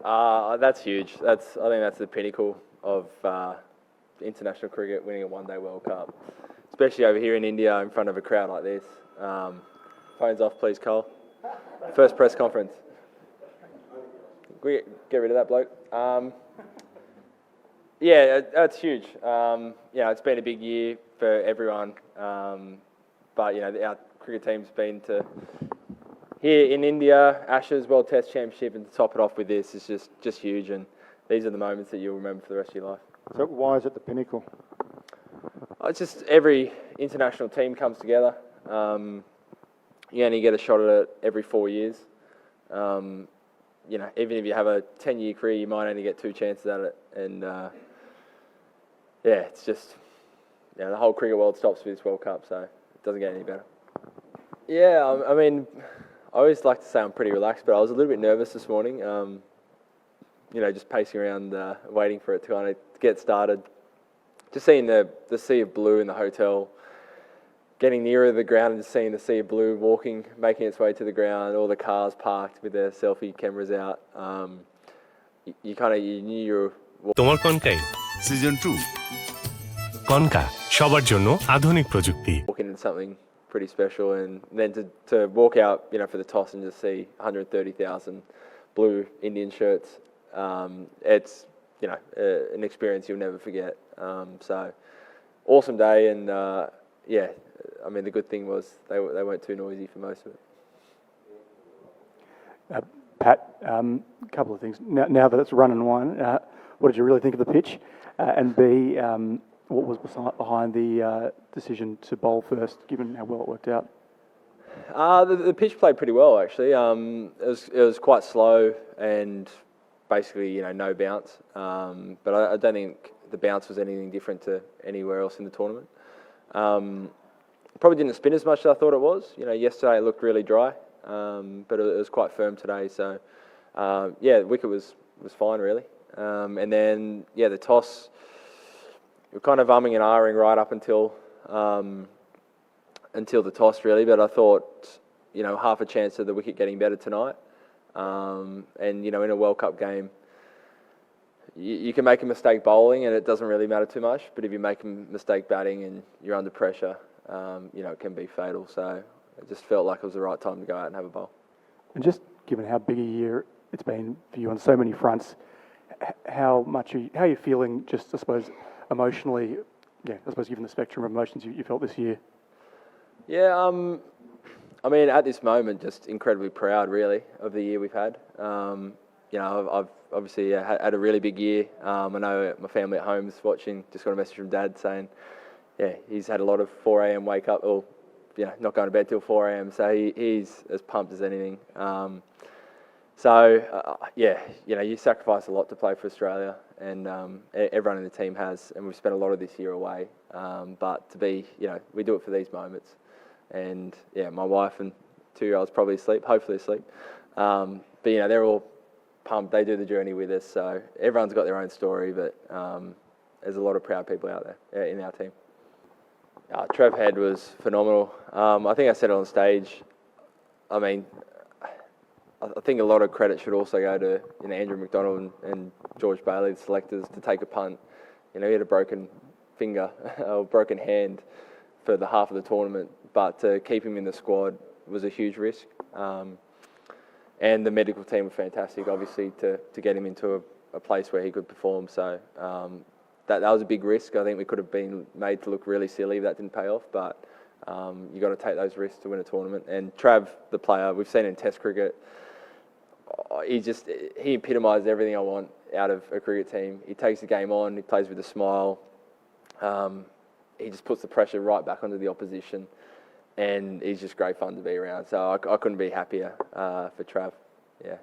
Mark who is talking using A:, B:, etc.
A: That's huge. I think that's the pinnacle of international cricket, winning a one-day World Cup, especially over here in India in front of a crowd like this. Phones off, please, Cole. First press conference. We get rid of that bloke. Yeah, that's huge. It's been a big year for everyone, but our cricket team's been to here in India, Ashes World Test Championship, and to top it off with this is just huge. And these are the moments that you'll remember for the rest of your life.
B: So why is it the pinnacle?
A: It's just every international team comes together. You only get a shot at it every 4 years. Even if you have a 10-year career, you might only get 2 chances at it. And it's just the whole cricket world stops for this World Cup, so it doesn't get any better. Yeah, I mean, I always like to say I'm pretty relaxed, but I was a little bit nervous this morning. Just pacing around, waiting for it to kind of get started. Just seeing the sea of blue in the hotel, getting nearer the ground and just seeing the sea of blue making its way to the ground, all the cars parked with their selfie cameras out. You knew you were...
C: তোমার কনকাই season 2 concha সবার জন্য আধুনিক প্রযুক্তি.
A: Walking into something pretty special, and then to walk out, for the toss and just see 130,000 blue Indian shirts. It's an experience you'll never forget. So awesome day, and I mean the good thing was they weren't too noisy for most of it.
B: Pat, a couple of things. Now that it's run and won, what did you really think of the pitch? And B, what was behind the decision to bowl first, given how well it worked out?
A: The pitch played pretty well, actually. It was quite slow and basically, no bounce. But I don't think the bounce was anything different to anywhere else in the tournament. Probably didn't spin as much as I thought it was. Yesterday it looked really dry, but it was quite firm today. So, the wicket was fine, really. And then, the toss, we were kind of umming and ahhing right up until the toss, really. But I thought, half a chance of the wicket getting better tonight. And, in a World Cup game, you can make a mistake bowling and it doesn't really matter too much. But if you make a mistake batting and you're under pressure, it can be fatal. So it just felt like it was the right time to go out and have a bowl. And
B: just given how big a year it's been for you on so many fronts, how are you feeling, just, I suppose, emotionally, given the spectrum of emotions you felt this year?
A: Yeah, I mean, at this moment, just incredibly proud, really, of the year we've had. I've obviously had a really big year. I know my family at home is watching. Just got a message from Dad saying, he's had a lot of 4 a.m. wake up, or not going to bed till 4 a.m. So he's as pumped as anything. You sacrifice a lot to play for Australia, and everyone in the team has, and we've spent a lot of this year away. But to be, we do it for these moments. And my wife and 2-year-olds probably asleep, hopefully asleep. But they're all pumped. They do the journey with us. So everyone's got their own story, but there's a lot of proud people out there in our team. Trev Head was phenomenal. I think I said it on stage. I mean, I think a lot of credit should also go to Andrew McDonald and George Bailey, the selectors, to take a punt. He had a broken finger or broken hand for the half of the tournament, but to keep him in the squad was a huge risk. And the medical team were fantastic, obviously, to get him into a place where he could perform. So that was a big risk. I think we could have been made to look really silly if that didn't pay off, but you got to take those risks to win a tournament. And Trav, the player, we've seen in Test cricket, he epitomised everything I want out of a cricket team. He takes the game on, he plays with a smile. He just puts the pressure right back onto the opposition, and he's just great fun to be around. So I couldn't be happier for Trav. Yeah.